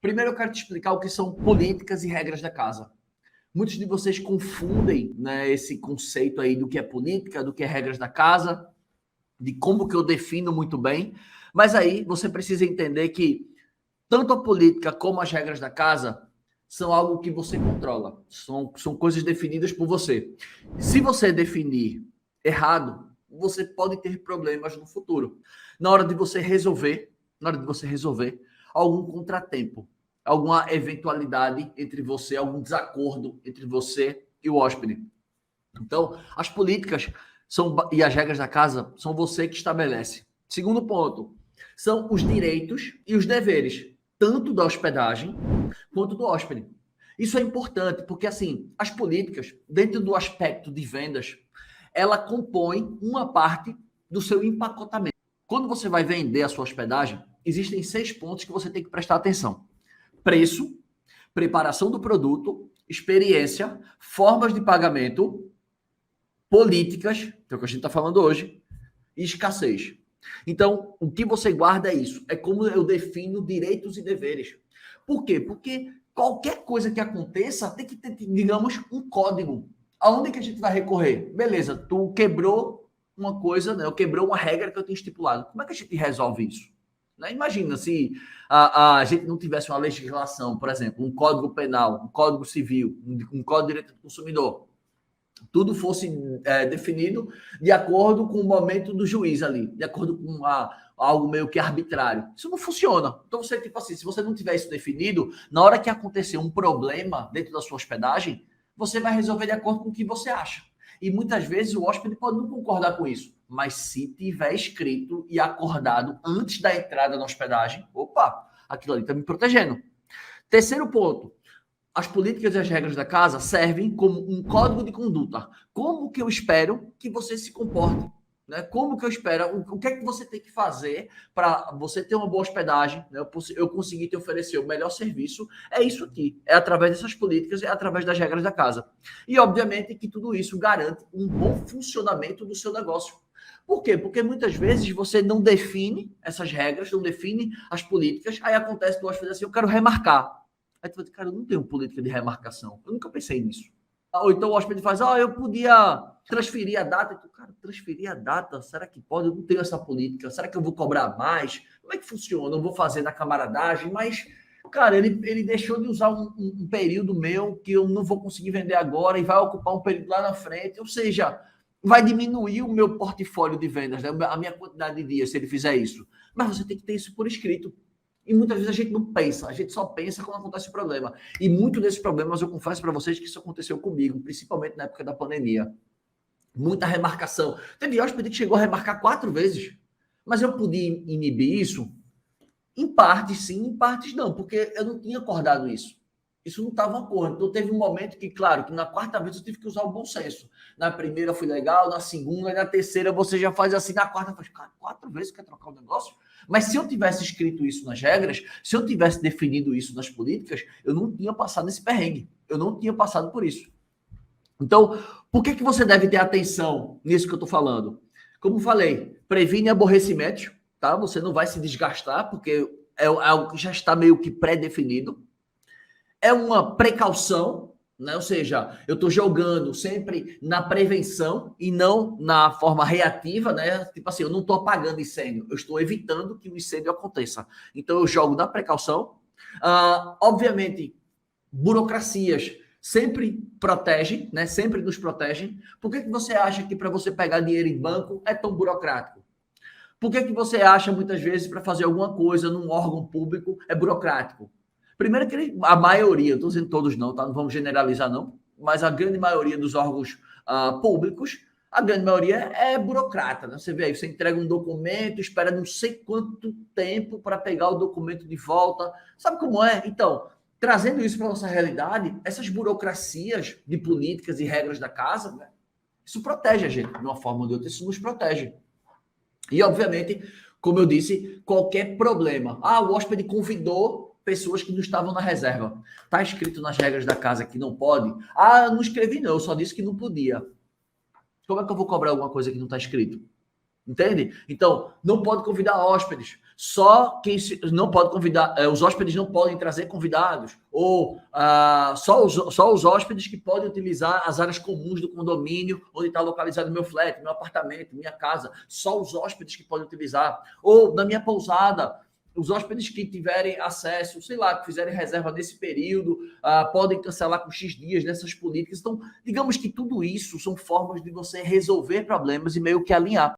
Primeiro eu quero te explicar o que são políticas e regras da casa. Muitos de vocês confundem, né, esse conceito aí do que é política, do que é regras da casa, de como que eu defino muito bem. Mas aí você precisa entender que tanto a política como as regras da casa são algo que você controla. São coisas definidas por você. Se você definir errado, você pode ter problemas no futuro. Na hora de você resolver, algum contratempo, alguma eventualidade entre você, algum desacordo entre você e o hóspede. Então, as políticas e as regras da casa são você que estabelece. Segundo ponto, são os direitos e os deveres, tanto da hospedagem quanto do hóspede. Isso é importante, porque assim, as políticas, dentro do aspecto de vendas, ela compõe uma parte do seu empacotamento. Quando você vai vender a sua hospedagem, existem 6 pontos que você tem que prestar atenção: preço, preparação do produto, experiência, formas de pagamento, políticas, que é o que a gente está falando hoje, e escassez. Então, o que você guarda é isso. É como eu defino direitos e deveres. Por quê? Porque qualquer coisa que aconteça tem que ter, digamos, um código. Aonde que a gente vai recorrer? Beleza, tu quebrou uma coisa, né? Eu quebrou uma regra que eu tinha estipulado. Como é que a gente resolve isso? Né? Imagina se a gente não tivesse uma legislação, por exemplo, um código penal, um código civil, um código de direito do consumidor. Tudo fosse definido de acordo com o momento do juiz ali, de acordo com algo meio que arbitrário. Isso não funciona. Então, você, tipo assim, se você não tiver isso definido, na hora que acontecer um problema dentro da sua hospedagem, você vai resolver de acordo com o que você acha. E muitas vezes o hóspede pode não concordar com isso, mas se tiver escrito e acordado antes da entrada na hospedagem, opa, aquilo ali está me protegendo. Terceiro ponto: as políticas e as regras da casa servem como um código de conduta. Como que eu espero que você se comporte? Né? Como que eu espero? O que é que você tem que fazer para você ter uma boa hospedagem? Né? Eu conseguir te oferecer o melhor serviço? É isso aqui. É através dessas políticas, é através das regras da casa. E, obviamente, que tudo isso garante um bom funcionamento do seu negócio. Por quê? Porque muitas vezes você não define essas regras, não define as políticas, aí acontece do hóspede assim, eu quero remarcar. Aí tu vai dizer, cara, eu não tenho política de remarcação. Eu nunca pensei nisso. Ou então o hóspede faz, eu podia transferir a data. Tu, cara, transferir a data? Será que pode? Eu não tenho essa política. Será que eu vou cobrar mais? Como é que funciona? Eu vou fazer na camaradagem, mas, cara, ele deixou de usar um período meu que eu não vou conseguir vender agora e vai ocupar um período lá na frente. Ou seja, vai diminuir o meu portfólio de vendas, né? A minha quantidade de dias, se ele fizer isso. Mas você tem que ter isso por escrito. E muitas vezes a gente não pensa, a gente só pensa quando acontece o problema. E muitos desses problemas eu confesso para vocês que isso aconteceu comigo, principalmente na época da pandemia. Muita remarcação. Teve hóspede que chegou a remarcar 4 vezes. Mas eu podia inibir isso? Em partes sim, em partes não, porque eu não tinha acordado isso. Isso não estava um acordo. Então teve um momento que, claro, que na 4ª vez eu tive que usar o bom senso. Na primeira foi legal, na segunda, na terceira você já faz assim, na quarta faz, cara, 4 vezes quer trocar o negócio? Mas se eu tivesse escrito isso nas regras, se eu tivesse definido isso nas políticas, eu não tinha passado nesse perrengue. Eu não tinha passado por isso. Então, por que você deve ter atenção nisso que eu estou falando? Como falei, previne aborrecimentos, tá? Você não vai se desgastar, porque é algo que já está meio que pré-definido. É uma precaução, né? Ou seja, eu estou jogando sempre na prevenção e não na forma reativa, né? Tipo assim, eu não estou apagando incêndio, eu estou evitando que o incêndio aconteça. Então, eu jogo na precaução. Obviamente, burocracias sempre protegem, né? Sempre nos protegem. Por que você acha que para você pegar dinheiro em banco é tão burocrático? Por que você acha, muitas vezes, para fazer alguma coisa num órgão público é burocrático? Primeiro que a maioria, estou dizendo todos não, tá? Não vamos generalizar não, mas a grande maioria dos órgãos públicos, a grande maioria é burocrata, né? Você vê aí, você entrega um documento, espera não sei quanto tempo para pegar o documento de volta. Sabe como é? Então, trazendo isso para a nossa realidade, essas burocracias de políticas e regras da casa, né? Isso protege a gente de uma forma ou de outra, isso nos protege. E, obviamente, como eu disse, qualquer problema. O hóspede convidou pessoas que não estavam na reserva. Está escrito nas regras da casa que não pode? Eu não escrevi não, eu só disse que não podia. Como é que eu vou cobrar alguma coisa que não está escrito? Entende? Então, não pode convidar hóspedes. Só quem não pode convidar, os hóspedes não podem trazer convidados, ou só os hóspedes que podem utilizar as áreas comuns do condomínio, onde está localizado meu flat, meu apartamento, minha casa, só os hóspedes que podem utilizar, ou na minha pousada, os hóspedes que tiverem acesso, sei lá, que fizerem reserva nesse período, podem cancelar com X dias nessas políticas. Então, digamos que tudo isso são formas de você resolver problemas e meio que alinhar.